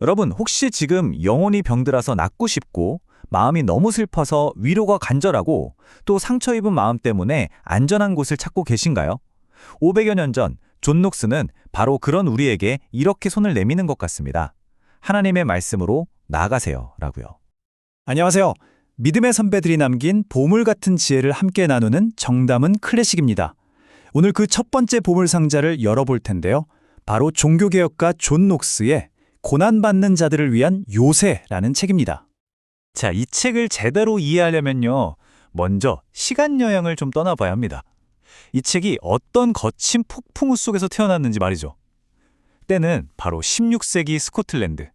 여러분, 혹시 지금 영혼이 병들어서 낫고 싶고 마음이 너무 슬퍼서 위로가 간절하고 또 상처 입은 마음 때문에 안전한 곳을 찾고 계신가요? 500여 년 전 존 녹스는 바로 그런 우리에게 이렇게 손을 내미는 것 같습니다. 하나님의 말씀으로 나아가세요 라고요. 안녕하세요. 믿음의 선배들이 남긴 보물 같은 지혜를 함께 나누는 정담은 클래식입니다. 오늘 그 첫 번째 보물 상자를 열어볼 텐데요. 바로 종교개혁가 존 녹스의 고난받는 자들을 위한 요새라는 책입니다. 자, 이 책을 제대로 이해하려면요. 먼저 시간 여행을 좀 떠나봐야 합니다. 이 책이 어떤 거친 폭풍우 속에서 태어났는지 말이죠. 때는 바로 16세기 스코틀랜드.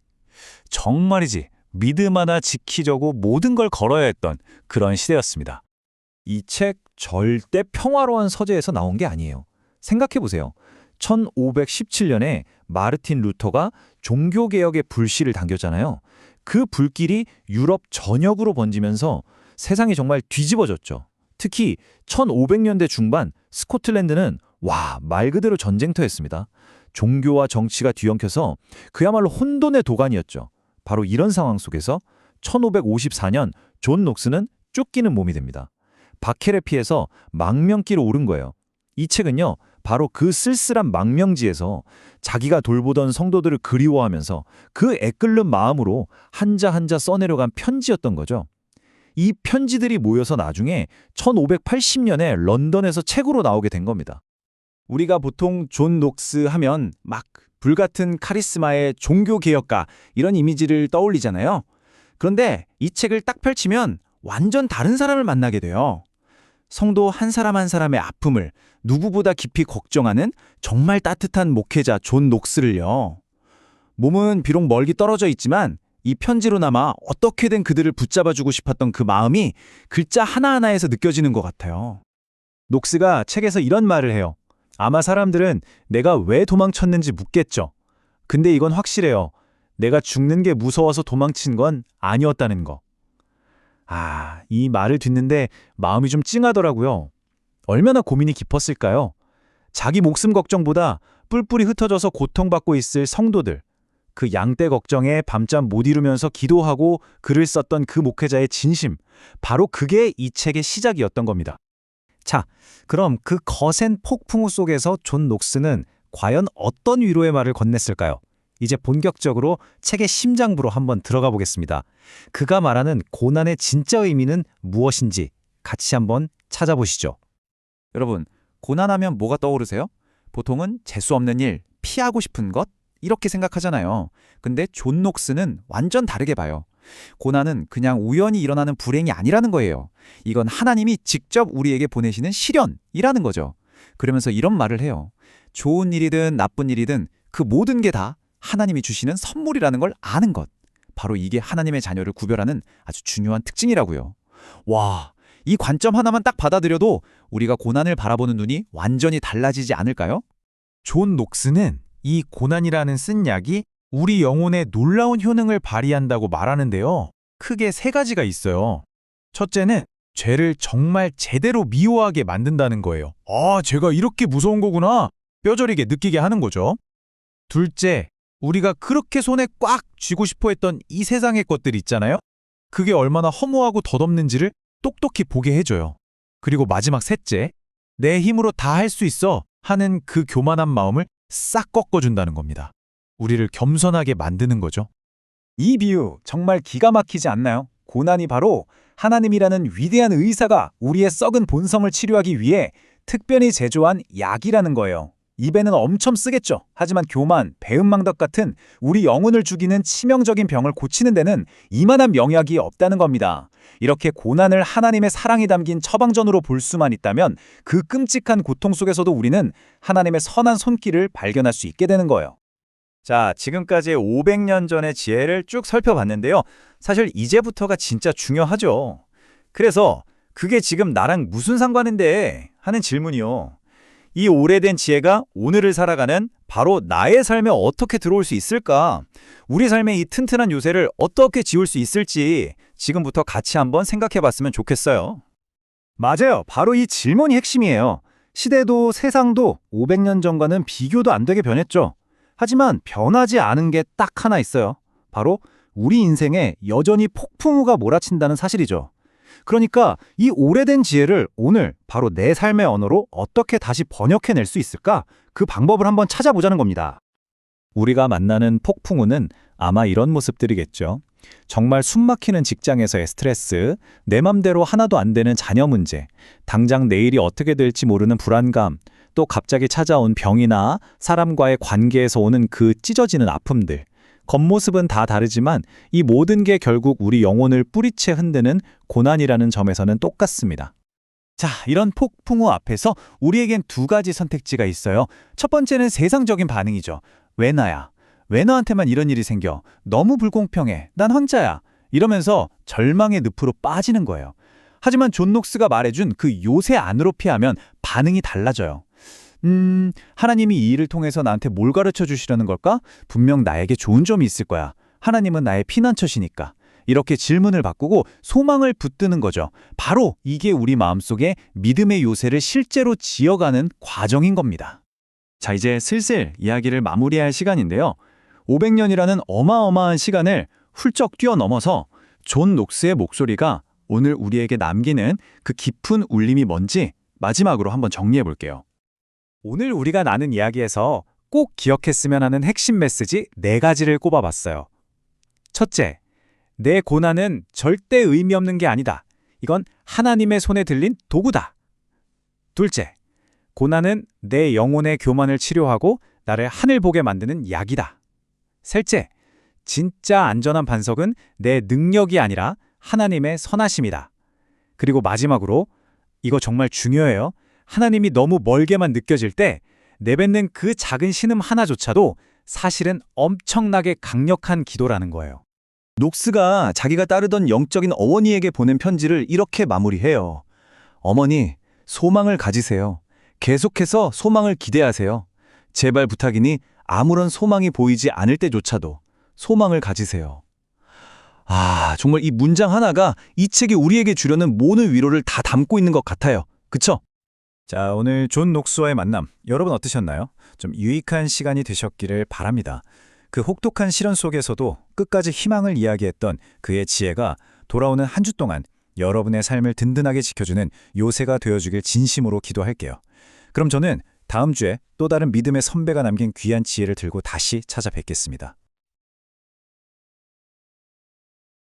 정말이지 믿음 하나 지키려고 모든 걸 걸어야 했던 그런 시대였습니다. 이 책 절대 평화로운 서재에서 나온 게 아니에요. 생각해보세요. 1517년에 마르틴 루터가 종교개혁의 불씨를 당겼잖아요. 그 불길이 유럽 전역으로 번지면서 세상이 정말 뒤집어졌죠. 특히 1500년대 중반 스코틀랜드는 말 그대로 전쟁터였습니다. 종교와 정치가 뒤엉켜서 그야말로 혼돈의 도가니였죠. 바로 이런 상황 속에서 1554년 존 녹스는 쫓기는 몸이 됩니다. 박해를 피해서 망명길로 오른 거예요. 이 책은요, 바로 그 쓸쓸한 망명지에서 자기가 돌보던 성도들을 그리워하면서 그 애끓는 마음으로 한자 한자 써내려간 편지였던 거죠. 이 편지들이 모여서 나중에 1580년에 런던에서 책으로 나오게 된 겁니다. 우리가 보통 존 녹스 하면 막 불같은 카리스마의 종교개혁가 이런 이미지를 떠올리잖아요. 그런데 이 책을 딱 펼치면 완전 다른 사람을 만나게 돼요. 성도 한 사람 한 사람의 아픔을 누구보다 깊이 걱정하는 정말 따뜻한 목회자 존 녹스를요. 몸은 비록 멀리 떨어져 있지만 이 편지로나마 어떻게든 그들을 붙잡아주고 싶었던 그 마음이 글자 하나하나에서 느껴지는 것 같아요. 녹스가 책에서 이런 말을 해요. 아마 사람들은 내가 왜 도망쳤는지 묻겠죠. 근데 이건 확실해요. 내가 죽는 게 무서워서 도망친 건 아니었다는 거. 이 말을 듣는데 마음이 좀 찡하더라고요. 얼마나 고민이 깊었을까요? 자기 목숨 걱정보다 뿔뿔이 흩어져서 고통받고 있을 성도들, 그 양떼 걱정에 밤잠 못 이루면서 기도하고 글을 썼던 그 목회자의 진심, 바로 그게 이 책의 시작이었던 겁니다. 자, 그럼 그 거센 폭풍우 속에서 존 녹스는 과연 어떤 위로의 말을 건넸을까요? 이제 본격적으로 책의 심장부로 한번 들어가 보겠습니다. 그가 말하는 고난의 진짜 의미는 무엇인지 같이 한번 찾아보시죠. 여러분, 고난하면 뭐가 떠오르세요? 보통은 재수 없는 일, 피하고 싶은 것? 이렇게 생각하잖아요. 근데 존 녹스는 완전 다르게 봐요. 고난은 그냥 우연히 일어나는 불행이 아니라는 거예요. 이건 하나님이 직접 우리에게 보내시는 시련이라는 거죠. 그러면서 이런 말을 해요. 좋은 일이든 나쁜 일이든 그 모든 게 다 하나님이 주시는 선물이라는 걸 아는 것. 바로 이게 하나님의 자녀를 구별하는 아주 중요한 특징이라고요. 이 관점 하나만 딱 받아들여도 우리가 고난을 바라보는 눈이 완전히 달라지지 않을까요? 존 녹스는 이 고난이라는 쓴 약이 우리 영혼에 놀라운 효능을 발휘한다고 말하는데요. 크게 세 가지가 있어요. 첫째는 죄를 정말 제대로 미워하게 만든다는 거예요. 죄가 이렇게 무서운 거구나. 뼈저리게 느끼게 하는 거죠. 둘째, 우리가 그렇게 손에 꽉 쥐고 싶어 했던 이 세상의 것들 있잖아요. 그게 얼마나 허무하고 덧없는지를 똑똑히 보게 해줘요. 그리고 마지막 셋째, 내 힘으로 다 할 수 있어 하는 그 교만한 마음을 싹 꺾어준다는 겁니다. 우리를 겸손하게 만드는 거죠. 이 비유 정말 기가 막히지 않나요? 고난이 바로 하나님이라는 위대한 의사가 우리의 썩은 본성을 치료하기 위해 특별히 제조한 약이라는 거예요. 입에는 엄청 쓰겠죠. 하지만 교만, 배은망덕 같은 우리 영혼을 죽이는 치명적인 병을 고치는 데는 이만한 명약이 없다는 겁니다. 이렇게 고난을 하나님의 사랑이 담긴 처방전으로 볼 수만 있다면 그 끔찍한 고통 속에서도 우리는 하나님의 선한 손길을 발견할 수 있게 되는 거예요. 자, 지금까지 500년 전의 지혜를 쭉 살펴봤는데요. 사실 이제부터가 진짜 중요하죠. 그래서 그게 지금 나랑 무슨 상관인데 하는 질문이요. 이 오래된 지혜가 오늘을 살아가는 바로 나의 삶에 어떻게 들어올 수 있을까? 우리 삶의 이 튼튼한 요새를 어떻게 지울 수 있을지 지금부터 같이 한번 생각해봤으면 좋겠어요. 맞아요. 바로 이 질문이 핵심이에요. 시대도 세상도 500년 전과는 비교도 안 되게 변했죠. 하지만 변하지 않은 게 딱 하나 있어요. 바로 우리 인생에 여전히 폭풍우가 몰아친다는 사실이죠. 그러니까 이 오래된 지혜를 오늘 바로 내 삶의 언어로 어떻게 다시 번역해낼 수 있을까? 그 방법을 한번 찾아보자는 겁니다. 우리가 만나는 폭풍우는 아마 이런 모습들이겠죠. 정말 숨막히는 직장에서의 스트레스, 내 맘대로 하나도 안 되는 자녀 문제, 당장 내일이 어떻게 될지 모르는 불안감, 또 갑자기 찾아온 병이나 사람과의 관계에서 오는 그 찢어지는 아픔들. 겉모습은 다 다르지만 이 모든 게 결국 우리 영혼을 뿌리채 흔드는 고난이라는 점에서는 똑같습니다. 자, 이런 폭풍우 앞에서 우리에겐 두 가지 선택지가 있어요. 첫 번째는 세상적인 반응이죠. 왜 나야? 왜 너한테만 이런 일이 생겨? 너무 불공평해. 난 혼자야. 이러면서 절망의 늪으로 빠지는 거예요. 하지만 존 녹스가 말해준 그 요새 안으로 피하면 반응이 달라져요. 하나님이 이 일을 통해서 나한테 뭘 가르쳐 주시려는 걸까? 분명 나에게 좋은 점이 있을 거야. 하나님은 나의 피난처시니까. 이렇게 질문을 바꾸고 소망을 붙드는 거죠. 바로 이게 우리 마음속에 믿음의 요새를 실제로 지어가는 과정인 겁니다. 자, 이제 슬슬 이야기를 마무리할 시간인데요. 500년이라는 어마어마한 시간을 훌쩍 뛰어넘어서 존 녹스의 목소리가 오늘 우리에게 남기는 그 깊은 울림이 뭔지 마지막으로 한번 정리해 볼게요. 오늘 우리가 나눈 이야기에서 꼭 기억했으면 하는 핵심 메시지 4가지를 꼽아봤어요. 첫째, 내 고난은 절대 의미 없는 게 아니다. 이건 하나님의 손에 들린 도구다. 둘째, 고난은 내 영혼의 교만을 치료하고 나를 하늘 보게 만드는 약이다. 셋째, 진짜 안전한 반석은 내 능력이 아니라 하나님의 선하심이다. 그리고 마지막으로, 이거 정말 중요해요. 하나님이 너무 멀게만 느껴질 때 내뱉는 그 작은 신음 하나조차도 사실은 엄청나게 강력한 기도라는 거예요. 녹스가 자기가 따르던 영적인 어머니에게 보낸 편지를 이렇게 마무리해요. 어머니, 소망을 가지세요. 계속해서 소망을 기대하세요. 제발 부탁이니 아무런 소망이 보이지 않을 때조차도 소망을 가지세요. 정말 이 문장 하나가 이 책이 우리에게 주려는 모든 위로를 다 담고 있는 것 같아요. 그쵸? 자, 오늘 존 녹스와의 만남, 여러분 어떠셨나요? 좀 유익한 시간이 되셨기를 바랍니다. 그 혹독한 시련 속에서도 끝까지 희망을 이야기했던 그의 지혜가 돌아오는 한 주 동안 여러분의 삶을 든든하게 지켜주는 요새가 되어주길 진심으로 기도할게요. 그럼 저는 다음 주에 또 다른 믿음의 선배가 남긴 귀한 지혜를 들고 다시 찾아뵙겠습니다.